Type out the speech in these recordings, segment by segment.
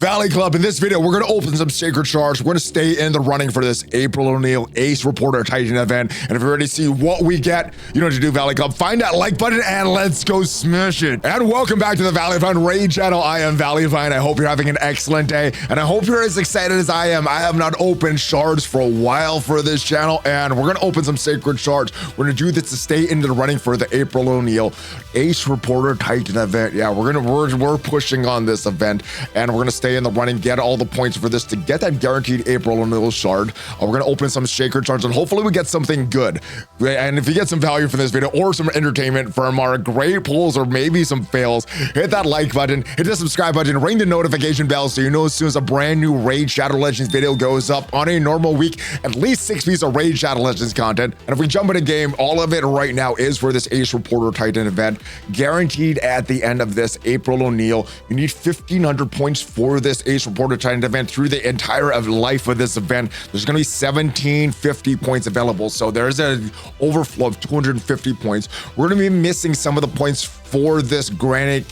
Valley Club. In this video, we're going to open some sacred shards. We're going to stay in the running for this April O'Neil Ace Reporter Titan event. And if you already see what we get, you know what to do, Valley Club. Find that like button and let's go smash it. And welcome back to the ValleyFlyin Raid channel. I am ValleyFlyin. I hope you're having an excellent day. And I hope you're as excited as I am. I have not opened shards for a while for this channel. And we're going to open some sacred shards. We're going to do this to stay into the running for the April O'Neil Ace Reporter Titan event. Yeah, we're pushing on this event. And we're going to stay in the running, get all the points for this to get that guaranteed April O'Neil shard. We're going to open some sacred shards and hopefully we get something good. And if you get some value from this video or some entertainment from our great pulls or maybe some fails, hit that like button, hit the subscribe button, ring the notification bell so you know as soon as a brand new Raid Shadow Legends video goes up on a normal week, at least 6 pieces of Raid Shadow Legends content. And if we jump in a game, all of it right now is for this Ace Reporter Titan event, guaranteed at the end of this April O'Neil. You need 1,500 points for this Ace Reporter Titan event through the entire life of this event. There's going to be 1,750 points available, so there's an overflow of 250 points. We're going to be missing some of the points for this Granite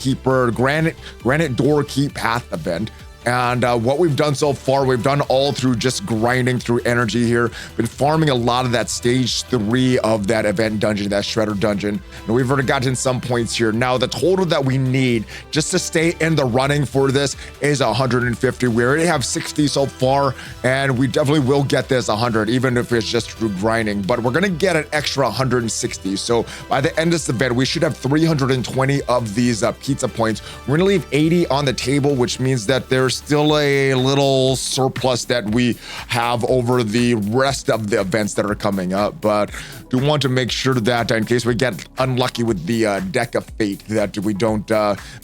Door Keep Path event. And what we've done so far, we've done all through just grinding through energy here. Been farming a lot of that stage 3 of that event dungeon, that Shredder dungeon. And we've already gotten some points here. Now, the total that we need just to stay in the running for this is 150. We already have 60 so far, and we definitely will get this 100, even if it's just through grinding. But we're gonna get an extra 160. So by the end of this event, we should have 320 of these pizza points. We're gonna leave 80 on the table, which means that there's still a little surplus that we have over the rest of the events that are coming up, but do want to make sure that in case we get unlucky with the deck of fate that we don't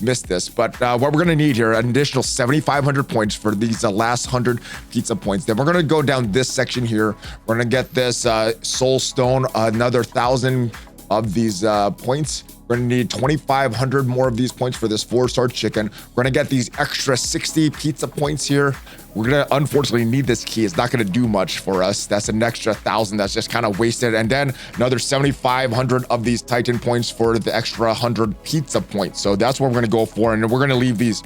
miss this. But what we're going to need here, an additional 7,500 points for these last 100 pizza points. Then we're going to go down this section here. We're going to get this soul stone, another 1,000 of these points. We're gonna need 2,500 more of these points for this 4-star chicken. We're gonna get these extra 60 pizza points here. We're gonna unfortunately need this key. It's not gonna do much for us. That's an extra 1,000 that's just kind of wasted. And then another 7,500 of these Titan points for the extra 100 pizza points. So that's what we're gonna go for. And we're gonna leave these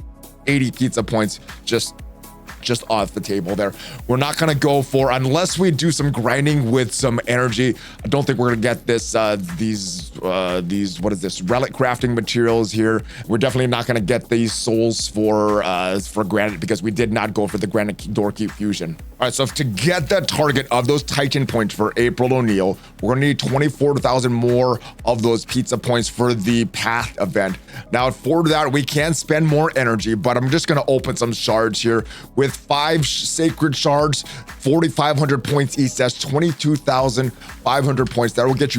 80 pizza points just off the table there. We're not gonna go for, unless we do some grinding with some energy. I don't think we're gonna get this these what is this, relic crafting materials here. We're definitely not gonna get these souls for granite because we did not go for the Granite Door Keep fusion. All right, so to get that target of those Titan points for April O'Neil, we're gonna need 24,000 more of those pizza points for the Path event. Now for that, we can spend more energy, but I'm just gonna open some shards here with 5 sacred shards, 4,500 points each. That's 22,500 points. That'll get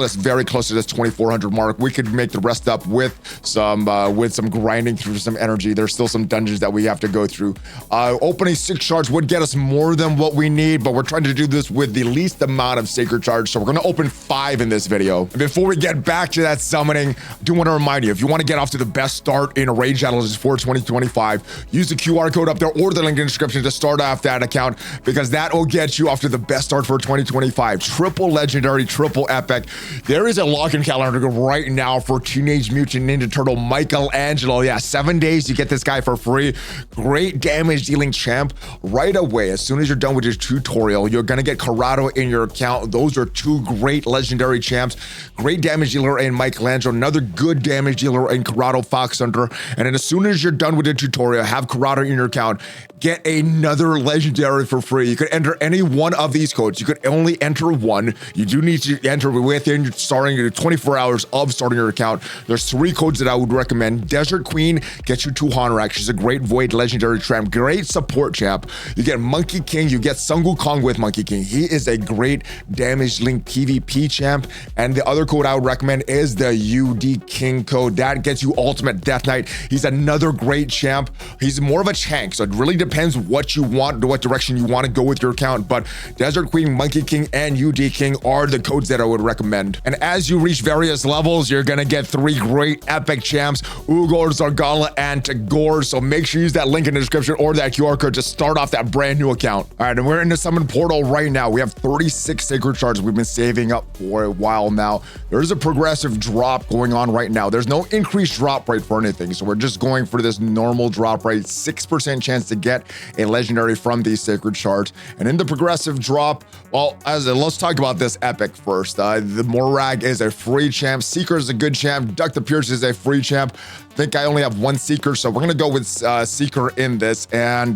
us very close to this 2,400 mark. We could make the rest up with some grinding through some energy. There's still some dungeons that we have to go through. Opening 6 shards would get us more than what we need, but we're trying to do this with the least amount of sacred shards. So we're going to open 5 in this video. And before we get back to that summoning, I do want to remind you, if you want to get off to the best start in Raid Shadow Legends for 2025, use the QR code up there or the link in the description to start off that account, because that will get you off to the best start for 2025. Triple legendary, triple epic. There is a login calendar right now for Teenage Mutant Ninja Turtle Michelangelo. Yeah, 7 days, you get this guy for free. Great damage dealing champ right away. As soon as you're done with your tutorial, you're gonna get Karato in your account. Those are 2 great legendary champs. Great damage dealer in Michelangelo, another good damage dealer in Karato Fox Hunter. And then as soon as you're done with the tutorial, have Karato in your account, get another legendary for free. You could enter any one of these codes. You could only enter one. You do need to enter within starting 24 hours of starting your account. There's 3 codes that I would recommend. Desert Queen gets you 2 Honorak. She's a great Void legendary champ, great support champ. You get Monkey King, you get Sun Wukong with Monkey King. He is a great damage link PvP champ. And the other code I would recommend is the UD King code. That gets you Ultimate Death Knight. He's another great champ. He's more of a tank, so it really depends what you want, what direction you want want to go with your account, but Desert Queen, Monkey King, and UD King are the codes that I would recommend. And as you reach various levels, you're gonna get 3 great epic champs, Uugo, Zargala, and Tagoar. So make sure you use that link in the description or that QR code to start off that brand new account. All right, and we're in the summon portal right now. We have 36 sacred shards we've been saving up for a while now. There's a progressive drop going on right now. There's no increased drop rate for anything, so we're just going for this normal drop rate, 6% chance to get a legendary from these sacred shards. And in the progressive drop, well, let's talk about this epic first. The Morag is a free champ, Seeker is a good champ, Duck the Pierce is a free champ. I think I only have 1 Seeker, so we're gonna go with Seeker in this, and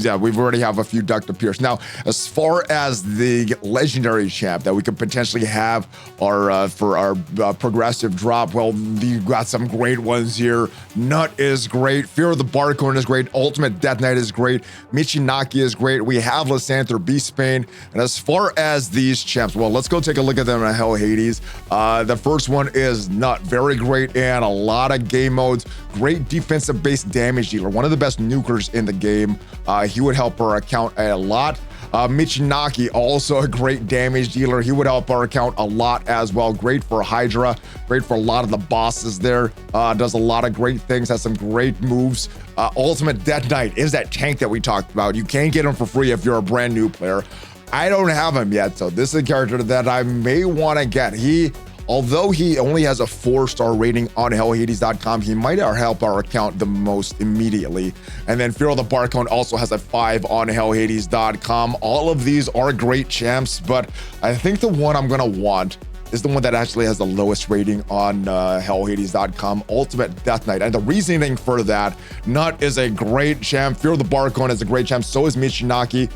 yeah, we've already have a few Duck to Pierce. Now, as far as the legendary champ that we could potentially have for our progressive drop, well, you got some great ones here. Nut is great, Fear of the Barcorn is great, Ultimate Death Knight is great, Michinaki is great, we have Lysanther Beastbane, and as far as these champs, well, let's go take a look at them in Hell Hades. The first one is Nut, very great in a lot of game modes. Great defensive based damage dealer, one of the best nukers in the game. He would help our account a lot. Michinaki, also a great damage dealer. He would help our account a lot as well. Great for Hydra, great for a lot of the bosses there. Does a lot of great things, has some great moves. Ultimate Death Knight is that tank that we talked about. You can get him for free if you're a brand new player. I don't have him yet, so this is a character that I may want to get. Although he only has a 4-star rating on hellhades.com, he might help our account the most immediately. And then Fear of the Barcone also has a 5 on hellhades.com. All of these are great champs, but I think the one I'm gonna want is the one that actually has the lowest rating on hellhades.com, Ultimate Death Knight. And the reasoning for that, Nut is a great champ, Fear of the Barcone is a great champ, so is Michinaki.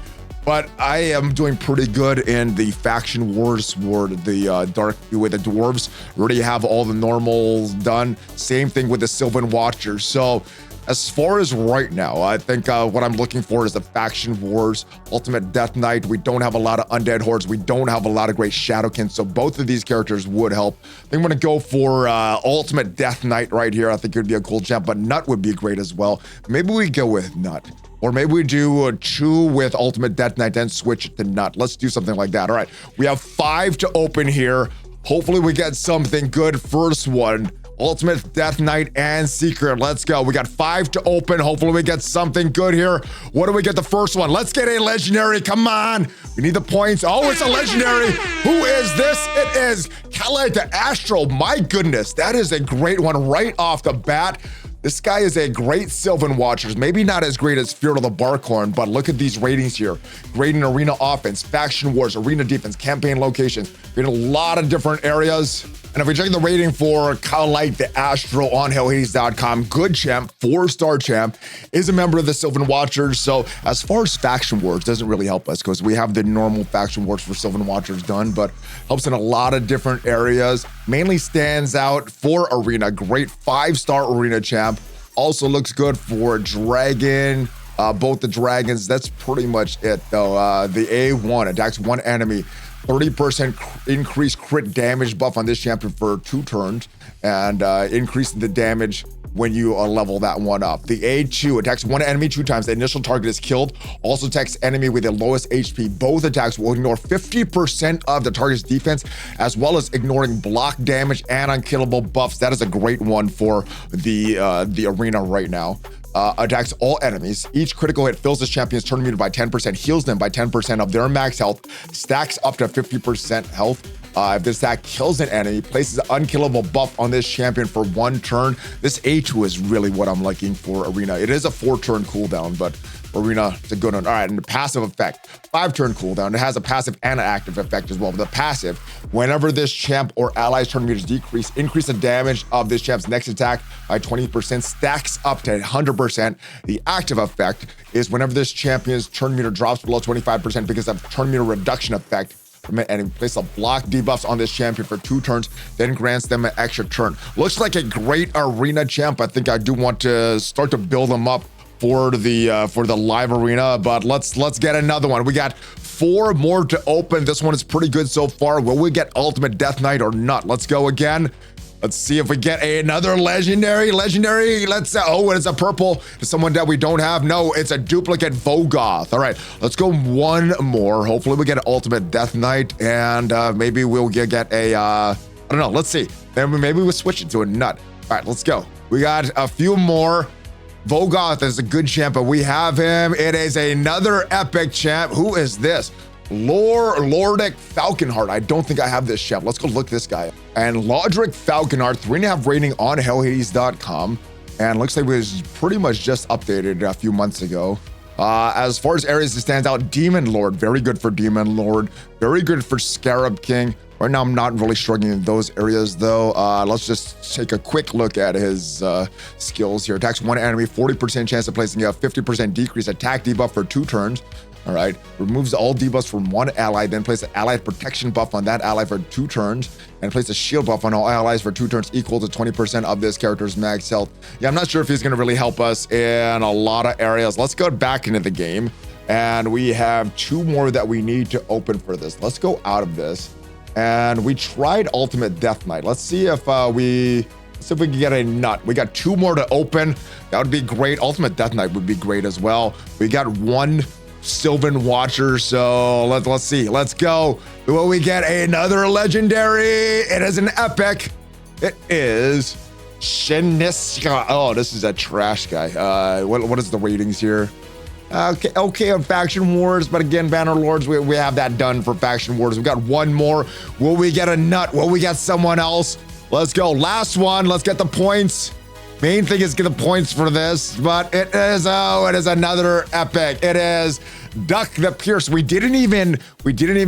But I am doing pretty good in the faction wars with the dwarves. Already have all the normals done. Same thing with the Sylvan Watchers. So as far as right now, I think what I'm looking for is the faction wars, Ultimate Death Knight. We don't have a lot of undead hordes. We don't have a lot of great shadowkin. So both of these characters would help. I think I'm gonna go for Ultimate Death Knight right here. I think it would be a cool champ, but Nut would be great as well. Maybe we go with Nut. Or maybe we do a Chew with Ultimate Death Knight, then switch it to Nut. Let's do something like that. All right, we have 5 to open here. Hopefully we get something good. First one, Ultimate Death Knight and Seeker. Let's go. We got 5 to open. Hopefully we get something good here. What do we get the first one? Let's get a legendary. Come on. We need the points. Oh, it's a legendary. Who is this? It is Karato the Astral. My goodness, that is a great one right off the bat. This guy is a great Sylvan Watchers, maybe not as great as Fear of the Barcorn, but look at these ratings here. Great in arena offense, faction wars, arena defense, campaign locations. We're in a lot of different areas. And if we check the rating for Karato the Astral on hellhades.com, good champ, 4-star champ, is a member of the Sylvan Watchers. So as far as faction wars, doesn't really help us because we have the normal faction wars for Sylvan Watchers done, but helps in a lot of different areas. Mainly stands out for arena, great 5-star arena champ. Also looks good for dragon, both the dragons. That's pretty much it though. The A1 attacks 1 enemy, 30% increased crit damage buff on this champion for 2 turns, and increasing the damage when you level that one up. The A2 attacks 1 enemy 2 times. The initial target is killed. Also attacks enemy with the lowest HP. Both attacks will ignore 50% of the target's defense, as well as ignoring block damage and unkillable buffs. That is a great one for the arena right now. Attacks all enemies. Each critical hit fills this champion's turn meter by 10%, heals them by 10% of their max health, stacks up to 50% health. If this attack kills an enemy, places an unkillable buff on this champion for 1 turn. This A2 is really what I'm liking for arena. It is a 4-turn cooldown, but arena, it's a good one. All right, and the passive effect, 5-turn cooldown. It has a passive and an active effect as well. The passive, whenever this champ or allies turn meters decrease, increase the damage of this champ's next attack by 20%, stacks up to 100%. The active effect is whenever this champion's turn meter drops below 25% because of turn meter reduction effect, and place a block debuffs on this champion for 2 turns, then grants them an extra turn. Looks like a great arena champ. I think I do want to start to build them up for the live arena, but let's get another one. We got 4 more to open. This one is pretty good so far. Will we get Ultimate Death Knight or not? Let's go again. Let's see if we get another legendary. Let's, oh, it's a purple. It's someone that we don't have. No, it's a duplicate Vogoth. All right, let's go one more. Hopefully we get an ultimate Death Knight, and maybe we'll get a, I don't know, let's see. Maybe we'll switch it to a nut. All right, let's go. We got a few more. Vogoth is a good champ, but we have him. It is another epic champ. Who is this? Lordic Falconheart. I don't think I have this champ. Let's go look this guy up. And Lodric Falconheart, 3.5 rating on hellhades.com. And looks like it was pretty much just updated a few months ago. As far as areas that stands out, Demon Lord, very good for Demon Lord. Very good for Scarab King. Right now, I'm not really struggling in those areas, though. Let's just take a quick look at his skills here. Attacks one enemy, 40% chance of placing a 50% decrease attack debuff for 2 turns. All right. Removes all debuffs from one ally, then place an allied protection buff on that ally for 2 turns, and place a shield buff on all allies for 2 turns equal to 20% of this character's max health. Yeah, I'm not sure if he's going to really help us in a lot of areas. Let's go back into the game, and we have 2 more that we need to open for this. Let's go out of this. And we tried Ultimate Death Knight. Let's see if we can get a nut. We got 2 more to open. That would be great. Ultimate Death Knight would be great as well. We got 1 Sylvan Watcher, so let's see. Let's go. Will we get another legendary? It is an epic. It is Shiniska. Oh, this is a trash guy. What is the ratings here? Okay on Faction Wars, but again, Banner Lords, we have that done for Faction Wars. We got 1 more. Will we get a nut? Will we get someone else? Let's go. Last one. Let's get the points. Main thing is get the points for this, but it is another epic. It is Duck the Pierce. We didn't even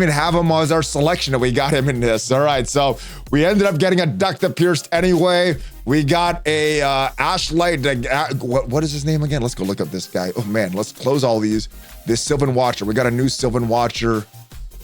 have him as our selection, and we got him in this. All right, so we ended up getting a Duck the Pierced anyway. We got a Ashlight. What is his name again? Let's go look up this guy. Oh man, let's close all these. This Sylvan Watcher. We got a new Sylvan Watcher,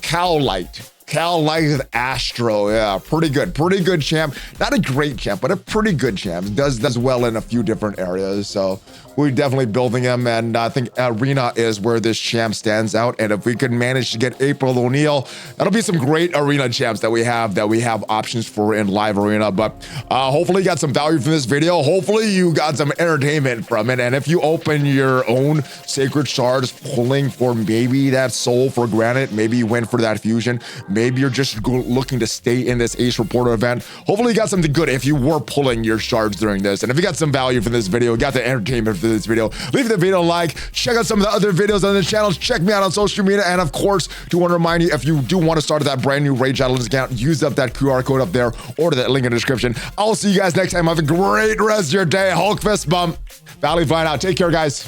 Cowlight with Astro. Yeah, pretty good champ. Not a great champ, but a pretty good champ. Does well in a few different areas. So we're definitely building him, and I think Arena is where this champ stands out. And if we can manage to get April O'Neil, that'll be some great Arena champs that we have options for in live Arena. But hopefully you got some value from this video. Hopefully you got some entertainment from it. And if you open your own Sacred Shards, pulling for maybe that soul for granted, maybe you went for that fusion, maybe you're just looking to stay in this Ace Reporter event. Hopefully you got something good if you were pulling your shards during this. And if you got some value from this video, got the entertainment for this video, leave the video a like, check out some of the other videos on the channel, check me out on social media, and of course, do want to remind you, if you do want to start that brand new Rage Islands account, use up that QR code up there, or that link in the description. I'll see you guys next time. Have a great rest of your day. Hulk fist bump. ValleyFlyin out. Take care, guys.